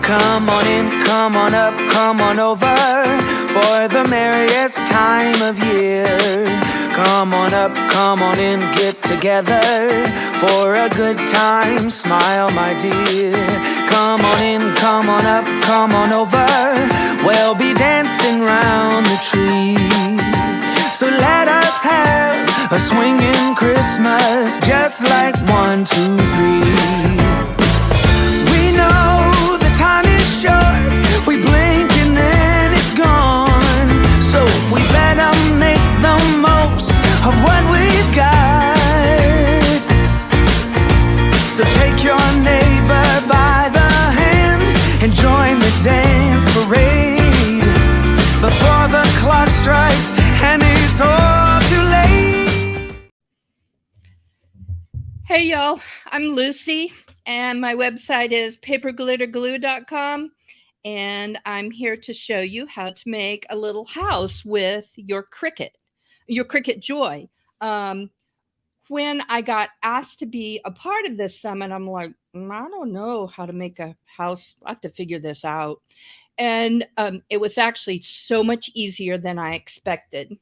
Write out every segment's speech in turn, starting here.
Come on in, come on up, come on over for the merriest time of year. Come on up, come on in, get together for a good time. Smile, my dear. Come on in, come on up, come on over. We'll be dancing round the tree. So let us have a swinging Christmas, just like 1, 2, 3. We know the time is short, we blink and then it's gone. So we better make the most of what we've got. So take your neighbor by the hand and join the dance parade before the clock strikes and it's all too late. Hey y'all, I'm Lucy and my website is paperglitterglue.com, and I'm here to show you how to make a little house with your Cricut Joy. When I got asked to be a part of this summit, I'm like, I don't know how to make a house. I have to figure this out. And it was actually so much easier than I expected.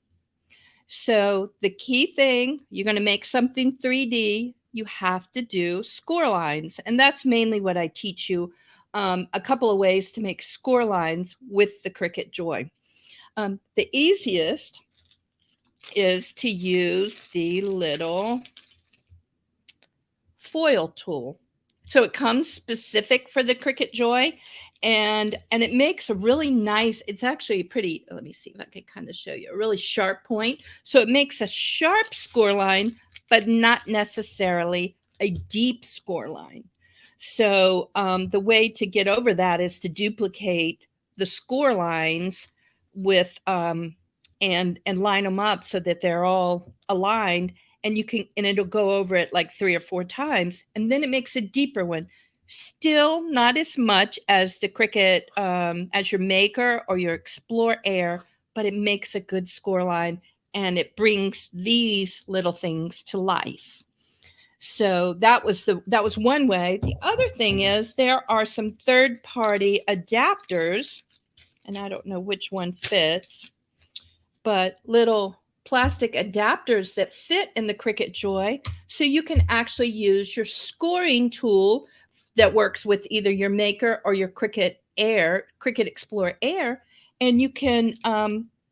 So the key thing, you're going to make something 3D, you have to do score lines. And that's mainly what I teach you, a couple of ways to make score lines with the Cricut Joy. The easiest is to use the little foil tool. So it comes specific for the Cricut Joy, and it makes a really nice, it's actually pretty, let me see if I can kind of show you, a really sharp point. So it makes a sharp score line, but not necessarily a deep score line. So the way to get over that is to duplicate the score lines with, and line them up so that they're all aligned, and it'll go over it like 3 or 4 times, and then it makes a deeper one. Still not as much as the Cricut, as your Maker or your Explore Air, but it makes a good score line, and it brings these little things to life. So that was one way. The other thing is there are some third-party adapters, and I don't know which one fits, but little plastic adapters that fit in the Cricut Joy, so you can actually use your scoring tool that works with either your Maker or your Cricut Explore Air, and you can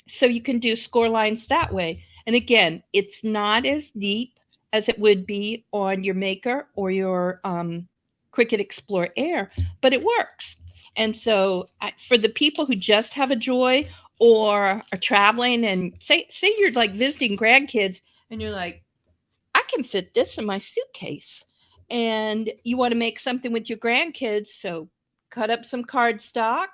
so you can do score lines that way. And again, it's not as deep as it would be on your Maker or your Cricut Explore Air, but it works. And so for the people who just have a Joy or are traveling, and say you're like visiting grandkids and you're like, I can fit this in my suitcase, and you want to make something with your grandkids, so cut up some cardstock,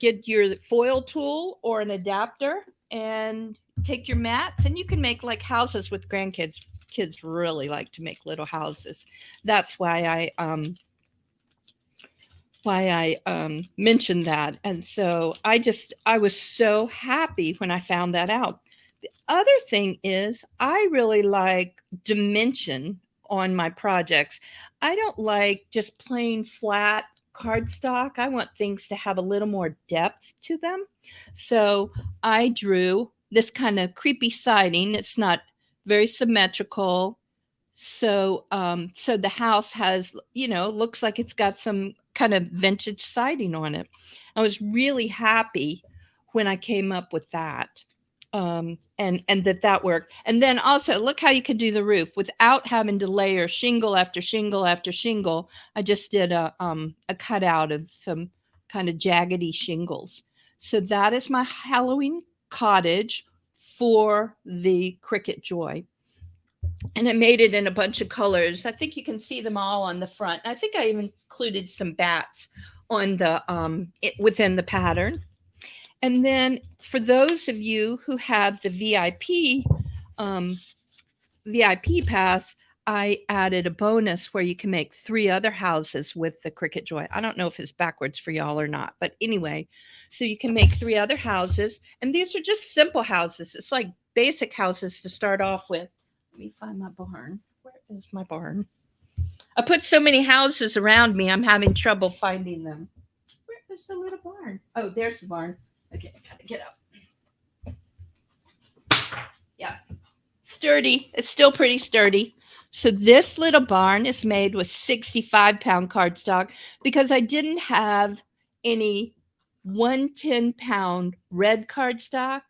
get your foil tool or an adapter, and take your mats, and you can make like houses with grandkids. Kids really like to make little houses. That's why I mentioned that. And so I was so happy when I found that out. The other thing is I really like dimension on my projects. I don't like just plain flat cardstock. I want things to have a little more depth to them. So I drew this kind of creepy siding. It's not very symmetrical. So so the house has, looks like it's got some kind of vintage siding on it. I was really happy when I came up with that, and that worked. And then also look how you could do the roof without having to layer shingle after shingle after shingle. I just did a cutout of some kind of jaggedy shingles. So that is my Halloween cottage for the Cricut Joy. And I made it in a bunch of colors. I think you can see them all on the front. I think I even included some bats on the within the pattern. And then for those of you who have the VIP pass, I added a bonus where you can make 3 other houses with the Cricut Joy. I don't know if it's backwards for y'all or not, but anyway, so you can make 3 other houses. And these are just simple houses. It's like basic houses to start off with. Let me find my barn. Where is my barn? I put so many houses around me, I'm having trouble finding them. was the little barn? Oh, there's the barn. Okay, I gotta get up. Yeah, sturdy. It's still pretty sturdy. So this little barn is made with 65-pound cardstock because I didn't have any 110-pound red cardstock.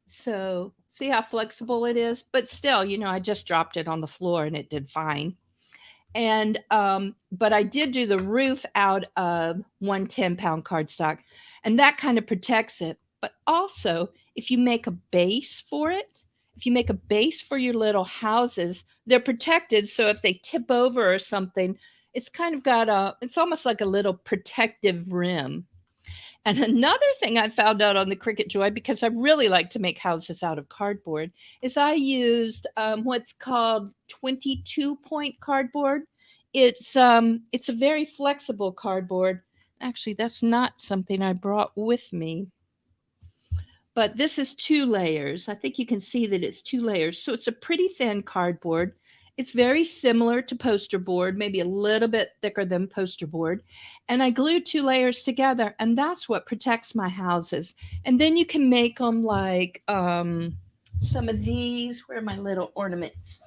So see how flexible it is? But still, I just dropped it on the floor and it did fine. And but I did do the roof out of 110-pound cardstock, and that kind of protects it. But also, if you make a base for it, if you make a base for your little houses, they're protected. So if they tip over or something, it's kind of it's almost like a little protective rim. And another thing I found out on the Cricut Joy, because I really like to make houses out of cardboard, is I used what's called 22-point cardboard. It's a very flexible cardboard. Actually, that's not something I brought with me. But this is 2 layers. I think you can see that it's 2 layers. So it's a pretty thin cardboard. It's very similar to poster board, maybe a little bit thicker than poster board. And I glued 2 layers together, and that's what protects my houses. And then you can make them like some of these. Where are my little ornaments?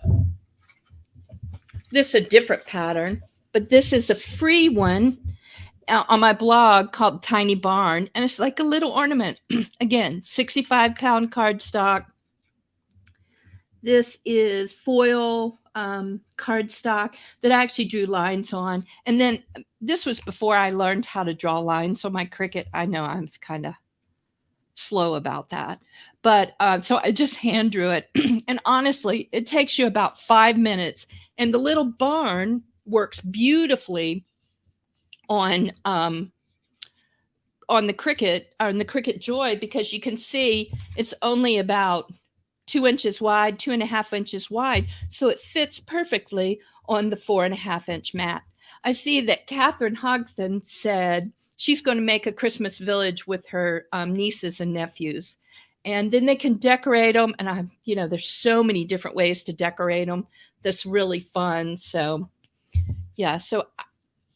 This is a different pattern, but this is a free one on my blog called Tiny Barn, and it's like a little ornament. Again, 65-pound cardstock. This is foil cardstock that I actually drew lines on. And then this was before I learned how to draw lines on my Cricut. I know I was kind of slow about that. But so I just hand drew it. And honestly, it takes you about 5 minutes. And the little barn works beautifully on the Cricut Joy, because you can see it's only about 2 inches wide, 2.5 inches wide. So it fits perfectly on the 4.5-inch mat. I see that Catherine Hodgson said she's going to make a Christmas village with her nieces and nephews. And then they can decorate them. And there's so many different ways to decorate them. That's really fun. So yeah, so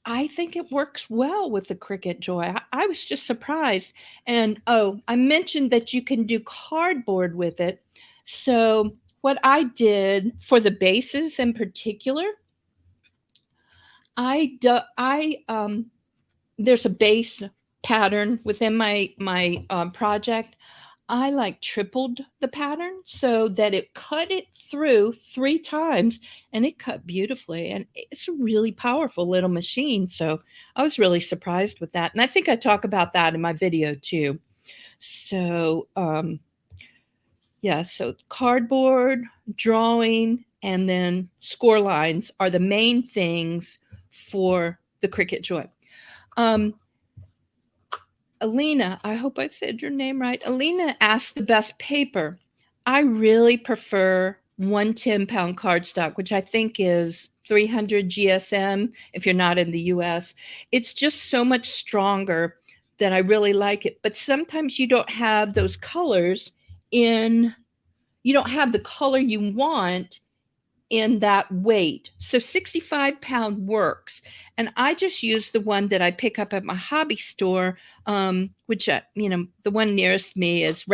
I think it works well with the Cricut Joy. I was just surprised. And I mentioned that you can do cardboard with it. So what I did for the bases in particular, there's a base pattern within my project. I tripled the pattern so that it cut it through 3 times, and it cut beautifully. And it's a really powerful little machine. So I was really surprised with that. And I think I talk about that in my video too. So yeah, so cardboard, drawing, and then score lines are the main things for the Cricut Joy. Alina, I hope I said your name right. Alina asked the best paper. I really prefer 110-pound cardstock, which I think is 300 GSM if you're not in the US. It's just so much stronger that I really like it. But sometimes you don't have those colors you don't have the color you want in that weight. So 65-pound works. And I just use the one that I pick up at my hobby store, which, the one nearest me is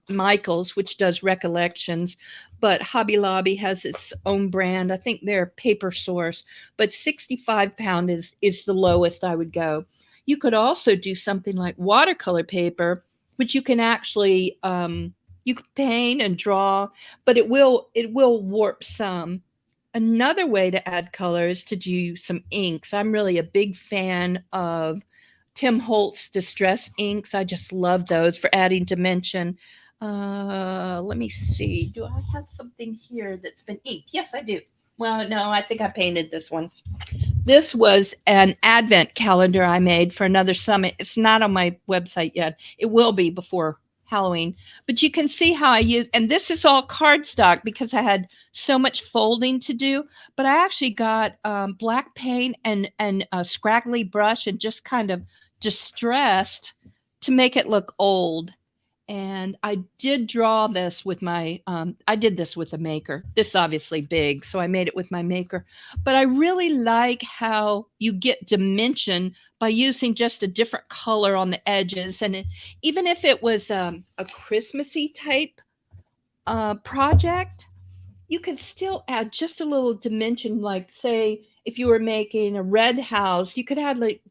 Michael's, which does Recollections. But Hobby Lobby has its own brand. I think they're Paper Source. But 65-pound is the lowest I would go. You could also do something like watercolor paper, which you can actually you can paint and draw, but it will warp some. Another way to add color is to do some inks. I'm really a big fan of Tim Holtz Distress inks. I just love those for adding dimension. Let me see. Do I have something here that's been inked? Yes, I do. Well, no, I think I painted this one. This was an advent calendar I made for another summit. It's not on my website yet. It will be before Halloween, but you can see how I use, and this is all cardstock because I had so much folding to do, but I actually got black paint and a scraggly brush and just kind of distressed to make it look old. And I did draw this with my, I did this with a maker. This is obviously big, so I made it with my maker. But I really like how you get dimension by using just a different color on the edges. And even if it was a Christmassy type project, you could still add just a little dimension. Like, say, if you were making a red house, you could add like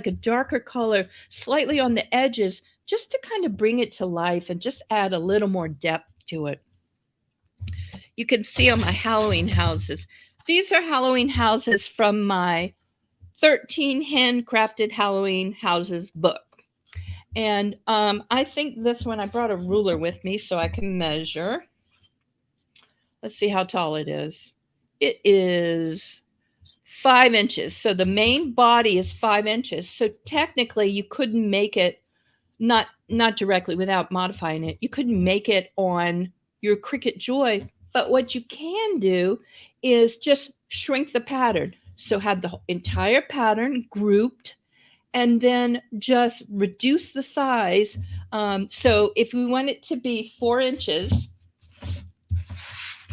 a darker color slightly on the edges, just to kind of bring it to life and just add a little more depth to it. You can see on my Halloween houses. These are Halloween houses from my 13 handcrafted Halloween houses book. And I think this one, I brought a ruler with me so I can measure. Let's see how tall it is. It is 5 inches. So the main body is 5 inches. So technically you couldn't make it, not directly without modifying it. You couldn't make it on your Cricut Joy. But what you can do is just shrink the pattern. So have the entire pattern grouped and then just reduce the size. So if we want it to be 4 inches,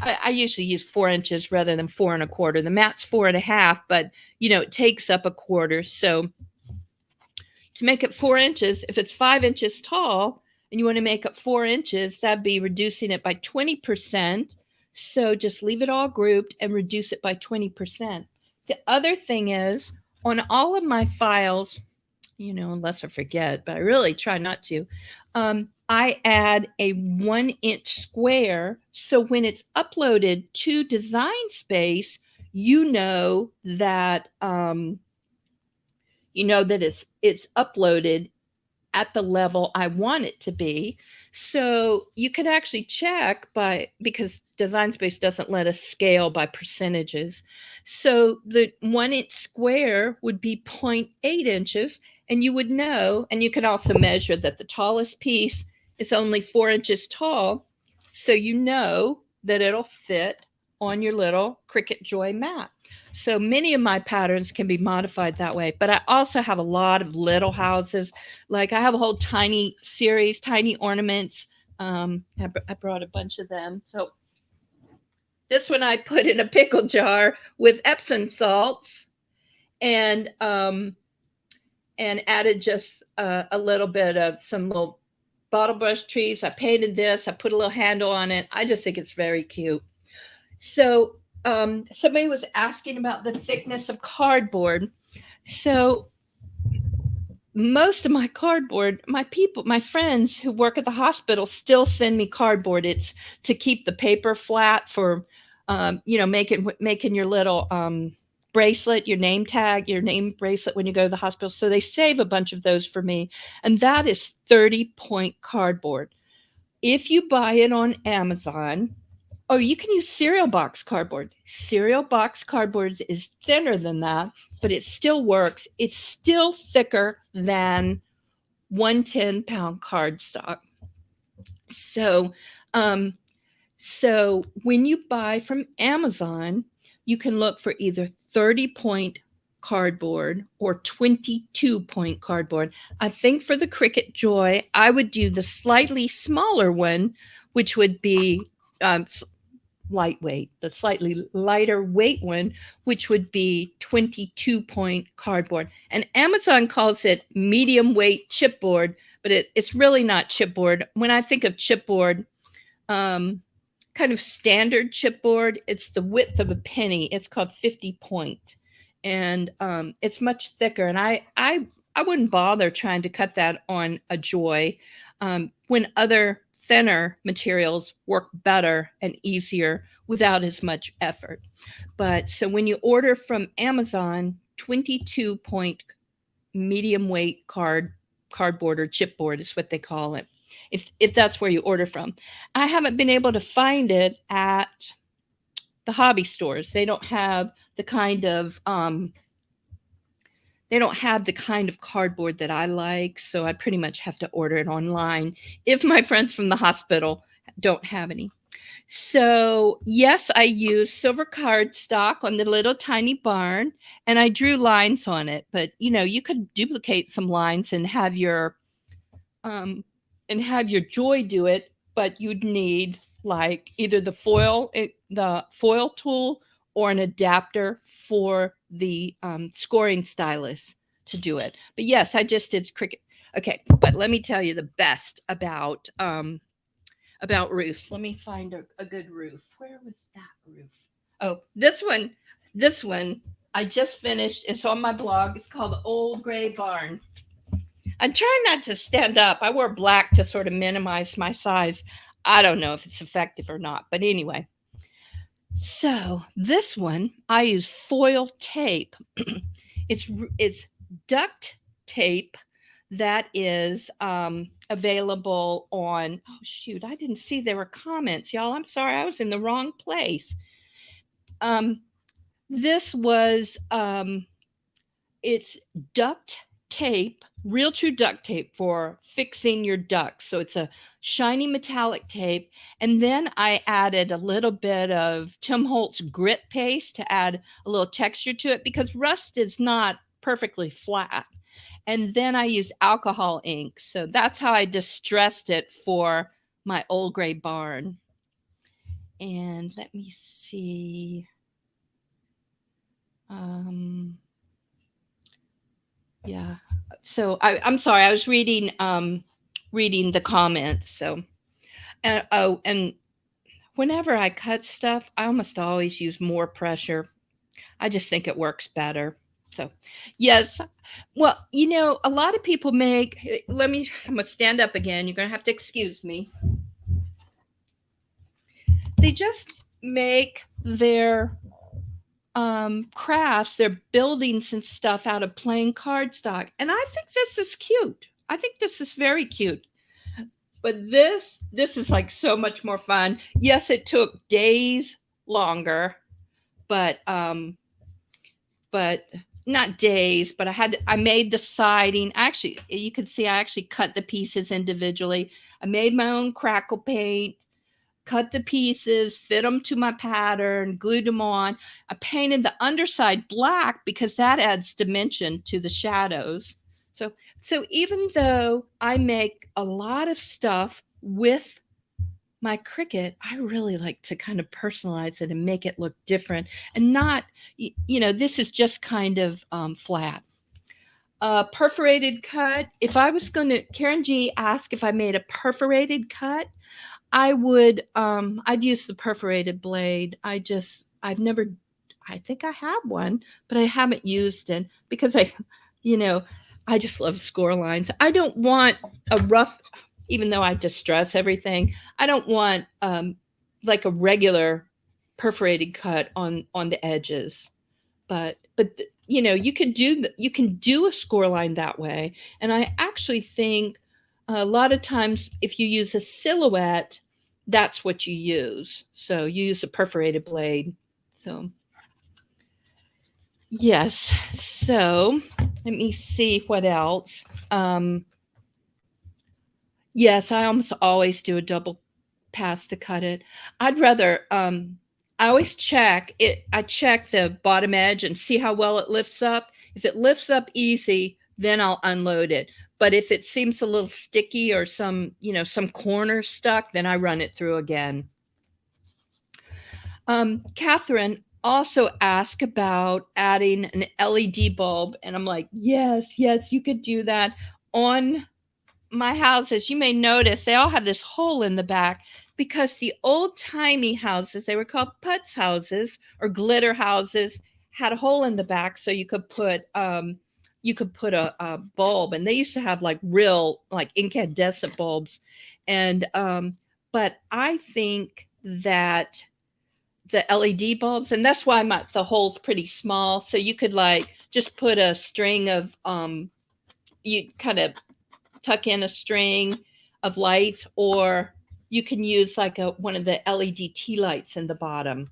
I usually use 4 inches rather than 4 1/4. The mat's 4 1/2, but it takes up a quarter. So to make it 4 inches, if it's 5 inches tall and you want to make it 4 inches, that'd be reducing it by 20%. So just leave it all grouped and reduce it by 20%. The other thing is, on all of my files, unless I forget, but I really try not to, I add a 1 inch square. So when it's uploaded to Design Space, that it's uploaded at the level I want it to be. So you could actually check because Design Space doesn't let us scale by percentages. So the 1 inch square would be 0.8 inches, and you would know, and you can also measure that the tallest piece is only 4 inches tall. So that it'll fit on your little Cricut Joy mat. So many of my patterns can be modified that way. But I also have a lot of little houses. Like I have a whole tiny series, tiny ornaments. I brought a bunch of them. So this one I put in a pickle jar with Epsom salts and added just a little bit of some little bottle brush trees. I painted this. I put a little handle on it. I just think it's very cute. So somebody was asking about the thickness of cardboard. So most of my cardboard, my friends who work at the hospital still send me cardboard. It's to keep the paper flat for, making your little bracelet, your name tag, your name bracelet when you go to the hospital. So they save a bunch of those for me. And that is 30-point cardboard. If you buy it on Amazon, or you can use cereal box cardboard. Cereal box cardboard is thinner than that, but it still works. It's still thicker than 110-pound cardstock. So when you buy from Amazon, you can look for either 30-point cardboard or 22-point cardboard. I think for the Cricut Joy, I would do the slightly smaller one, which would be lightweight, the slightly lighter weight one, which would be 22-point cardboard. And Amazon calls it medium weight chipboard, but it's really not chipboard. When I think of chipboard, kind of standard chipboard, it's the width of a penny. It's called 50-point, and it's much thicker. And I wouldn't bother trying to cut that on a Joy when other thinner materials work better and easier without as much effort. But so when you order from Amazon, 22-point medium weight cardboard or chipboard is what they call it, if that's where you order from. I haven't been able to find it at the hobby stores. They don't have the kind of cardboard that I like, so I pretty much have to order it online if my friends from the hospital don't have any. So yes, I use silver cardstock on the little tiny barn, and I drew lines on it. But you could duplicate some lines and have your and have your Joy do it, but you'd need like either the foil tool or an adapter for the scoring stylus to do it. But yes, I just did Cricut. Okay, but let me tell you the best about roofs. Let me find a good roof. Where was that roof? Oh, this one. This one I just finished. It's on my blog. It's called the Old Gray Barn. I'm trying not to stand up. I wore black to sort of minimize my size. I don't know if it's effective or not, but anyway. So this one, I use foil tape. it's duct tape that is available on. Oh shoot! I didn't see there were comments, y'all. I'm sorry. I was in the wrong place. This was it's duct tape, real true duct tape for fixing your ducts. So it's a shiny metallic tape. And then I added a little bit of Tim Holtz grit paste to add a little texture to it because rust is not perfectly flat. And then I use alcohol ink. So that's how I distressed it for my Old Gray Barn. And let me see. Yeah. So I'm sorry. I was reading the comments. So and whenever I cut stuff, I almost always use more pressure. I just think it works better. So yes. Well, a lot of people make. I'm gonna stand up again. You're gonna have to excuse me. They just make their crafts, their buildings and stuff out of plain cardstock. And I think this is cute. I think this is very cute. But this is like so much more fun. Yes, it took days longer, but not days, but I made the siding. Actually, you can see I actually cut the pieces individually. I made my own crackle paint, cut the pieces, fit them to my pattern, glued them on. I painted the underside black because that adds dimension to the shadows. So even though I make a lot of stuff with my Cricut, I really like to kind of personalize it and make it look different and not, this is just kind of flat. Perforated cut. If I was going to, Karen G asked if I made a perforated cut, I'd use the perforated blade. I think I have one, but I haven't used it because I just love score lines. I don't want a rough, even though I distress everything, I don't want like a regular perforated cut on the edges. But you can do a score line that way. And I actually think a lot of times if you use a silhouette, that's what you use. So you use a perforated blade. So yes. So let me see what else. Yes, I almost always do a double pass to cut it. I'd rather I always check it. I check the bottom edge and see how well it lifts up. If it lifts up easy, then I'll unload it. But if it seems a little sticky or some corner stuck, then I run it through again. Catherine also asked about adding an LED bulb. And I'm like, yes, you could do that. On my houses, you may notice they all have this hole in the back because the old-timey houses, they were called putz houses or glitter houses, had a hole in the back so you could put a bulb. And they used to have like real like incandescent bulbs. And but I think that the LED bulbs, and that's why the hole's pretty small, so you could like just put a string of you kind of tuck in a string of lights, or you can use like one of the LED tea lights in the bottom.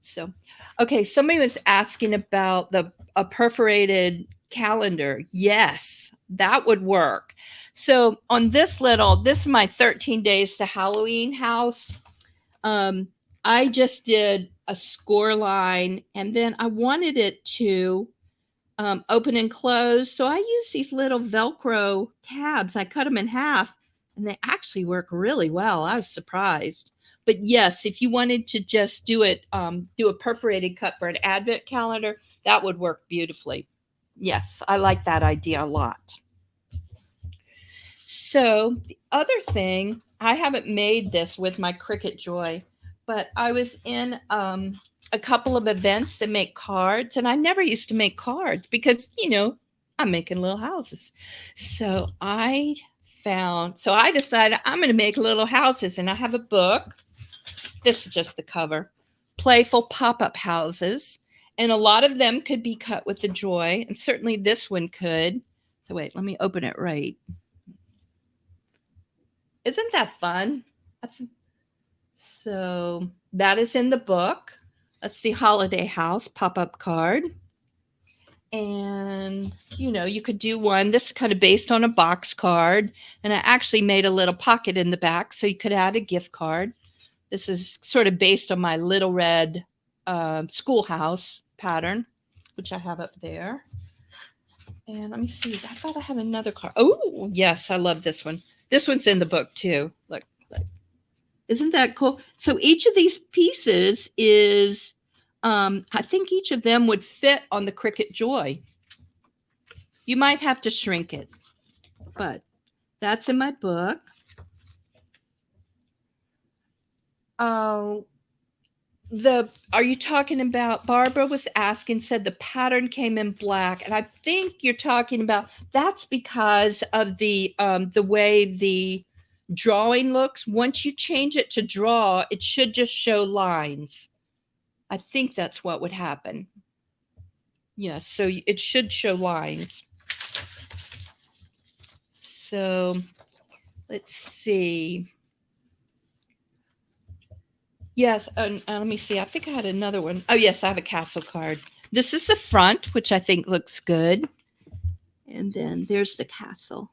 So, okay, somebody was asking about a perforated calendar. Yes, that would work. So on this is my 13 days to Halloween house. I just did a score line, and then I wanted it to open and close. So I use these little Velcro tabs. I cut them in half and they actually work really well. I was surprised. But yes, if you wanted to just do it, do a perforated cut for an advent calendar, that would work beautifully. Yes, I like that idea a lot. So the other thing, I haven't made this with my Cricut Joy, but I was in a couple of events that make cards, and I never used to make cards because, I'm making little houses. So I decided I'm going to make little houses, and I have a book. This is just the cover. Playful pop-up houses. And a lot of them could be cut with the Joy, and certainly this one could. So wait, let me open it right. Isn't that fun? So that is in the book. That's the holiday house pop-up card. And, you could do one. This is kind of based on a box card. And I actually made a little pocket in the back so you could add a gift card. This is sort of based on my Little Red schoolhouse pattern, which I have up there. And let me see. I thought I had another card. Oh, yes. I love this one. This one's in the book too. Look. Isn't that cool? So each of these pieces is, I think each of them would fit on the Cricut Joy. You might have to shrink it, but that's in my book. Oh, are you talking about, Barbara was asking, said the pattern came in black, and I think you're talking about, that's because of the way the drawing looks. Once you change it to draw, it should just show lines. I think that's what would happen. Yes, so it should show lines. So let's see. Yes, let me see. I think I had another one. Oh, yes, I have a castle card. This is the front, which I think looks good. And then there's the castle.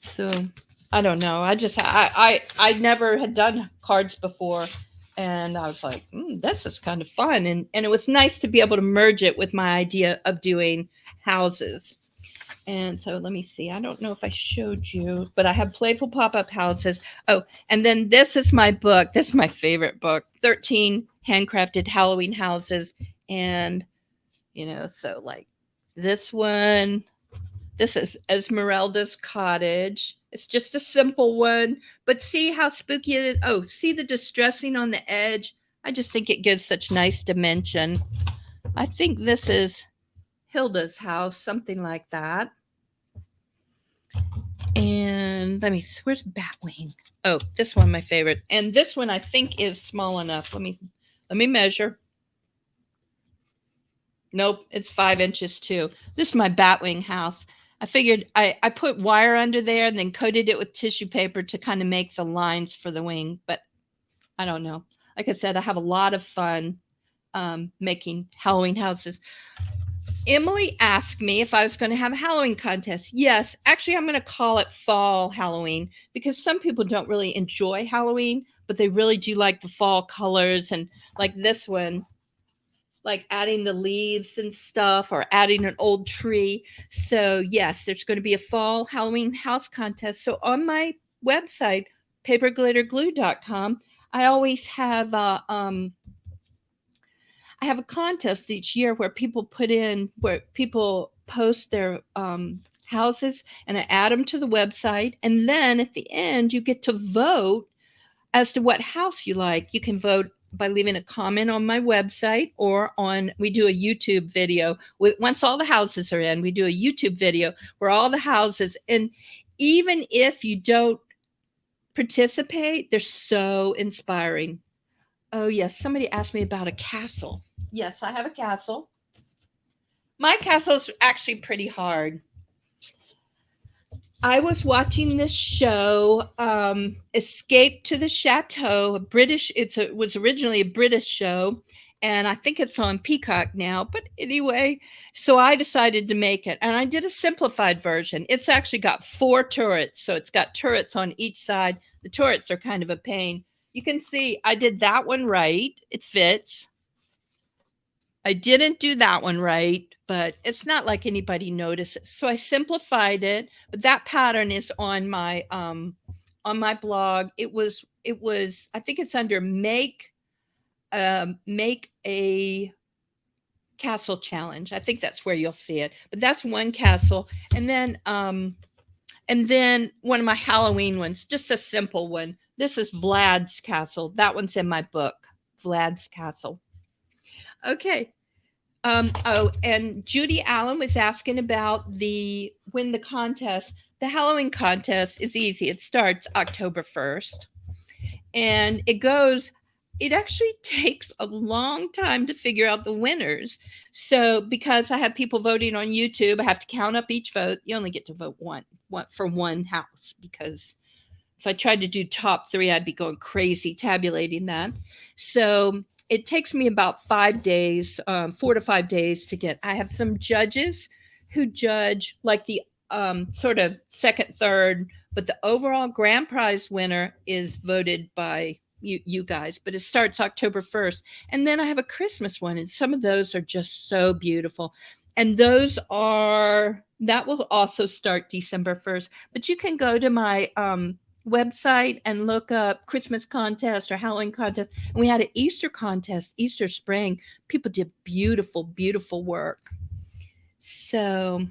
So I don't know. I never had done cards before. And I was like, this is kind of fun. And it was nice to be able to merge it with my idea of doing houses. And so let me see. I don't know if I showed you, but I have playful pop-up houses. Oh, and then this is my book. This is my favorite book, 13 handcrafted Halloween houses. And, so like this one, this is Esmeralda's cottage. It's just a simple one, but see how spooky it is. Oh, see the distressing on the edge? I just think it gives such nice dimension. I think this is Hilda's house, something like that. And let me see, where's Batwing? Oh, this one, my favorite. And this one I think is small enough. Let me measure. Nope, it's 5 inches too. This is my Batwing house. I figured I put wire under there and then coated it with tissue paper to kind of make the lines for the wing, but I don't know. Like I said, I have a lot of fun making Halloween houses. Emily asked me if I was going to have a Halloween contest. Yes, actually, I'm going to call it Fall Halloween because some people don't really enjoy Halloween, but they really do like the fall colors. And like this one, like adding the leaves and stuff or adding an old tree. So yes, there's going to be a Fall Halloween house contest. So on my website, paperglitterglue.com, I always have I have a contest each year where people post their houses, and I add them to the website. And then at the end, you get to vote as to what house you like. You can vote by leaving a comment on my website or we do a YouTube video. Once all the houses are in, we do a YouTube video where all the houses, and even if you don't participate, they're so inspiring. Oh, yes. Somebody asked me about a castle. Yes, I have a castle. My castle is actually pretty hard. I was watching this show, Escape to the Chateau, it was originally a British show, and I think it's on Peacock now. But anyway, so I decided to make it, and I did a simplified version. It's actually got 4 turrets, so it's got turrets on each side. The turrets are kind of a pain. You can see I did that one right. It fits. I didn't do that one right, but it's not like anybody notices. So I simplified it, but that pattern is on my blog. It was I think it's under make a castle challenge. I think that's where you'll see it. But that's one castle. And then one of my Halloween ones, just a simple one. This is Vlad's castle. That one's in my book, Vlad's castle. Okay. Oh, and Judy Allen was asking about the contest. The Halloween contest is easy. It starts October 1st, and it actually takes a long time to figure out the winners. So because I have people voting on YouTube, I have to count up each vote. You only get to vote one for one house, because if I tried to do top 3, I'd be going crazy tabulating that. So it takes me about 5 days, 4 to 5 days to get. I have some judges who judge like the sort of second, third, but the overall grand prize winner is voted by you guys. But it starts October 1st, and then I have a Christmas one, and some of those are just so beautiful. And that will also start December 1st. But you can go to my website and look up Christmas contest or Halloween contest. And we had an Easter contest, Easter spring. People did beautiful, beautiful work. So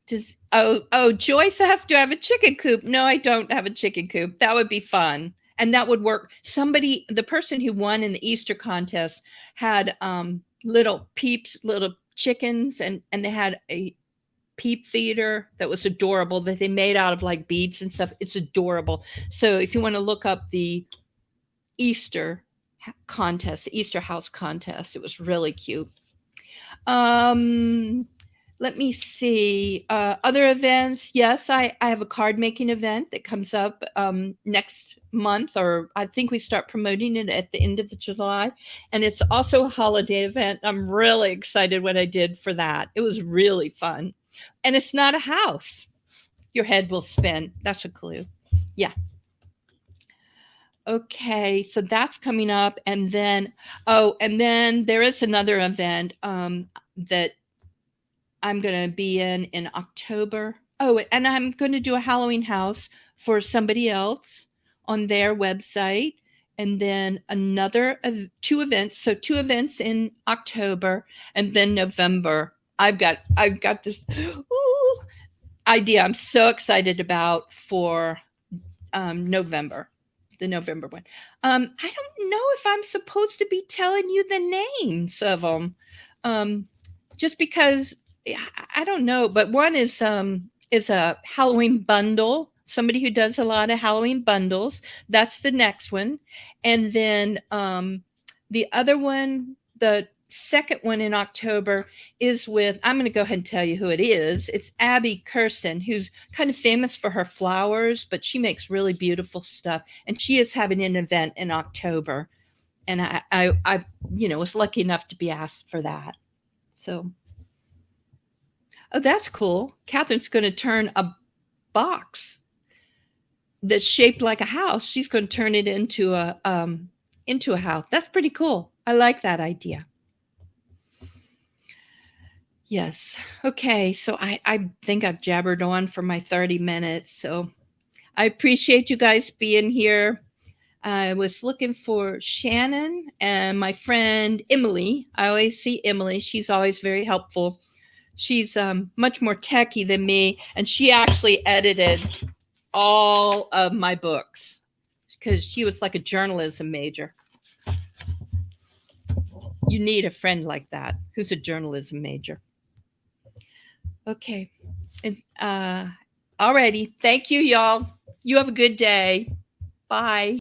Joyce asks, do I have a chicken coop? No, I don't have a chicken coop. That would be fun. And that would work. The person who won in the Easter contest had little chickens, and they had a peep feeder that was adorable, that they made out of like beads and stuff. It's adorable. So if you want to look up the Easter contest, the Easter house contest, it was really cute. Let me see. Other events. Yes, I have a card making event that comes up next month, or I think we start promoting it at the end of July. And it's also a holiday event. I'm really excited what I did for that. It was really fun. And it's not a house. Your head will spin. That's a clue. Yeah. Okay, so that's coming up. And then there is another event that I'm going to be in October. Oh, and I'm going to do a Halloween house for somebody else on their website. And then another 2 events. So 2 events in October, and then November. I've got this idea I'm so excited about for November, the November one. I don't know if I'm supposed to be telling you the names of them, just because I don't know. But one is a Halloween bundle. Somebody who does a lot of Halloween bundles. That's the next one. And then the other one, the second one in October, is with, I'm going to go ahead and tell you who it is. It's Abby Kirsten, who's kind of famous for her flowers, but she makes really beautiful stuff. And she is having an event in October. And I was lucky enough to be asked for that. So, oh, that's cool. Catherine's going to turn a box that's shaped like a house. She's going to turn it into a house. That's pretty cool. I like that idea. Yes. Okay. So I think I've jabbered on for my 30 minutes. So I appreciate you guys being here. I was looking for Shannon and my friend Emily. I always see Emily. She's always very helpful. She's much more techie than me, and she actually edited all of my books because she was like a journalism major. You need a friend like that who's a journalism major. Okay. Alrighty. Thank you, y'all. You have a good day. Bye.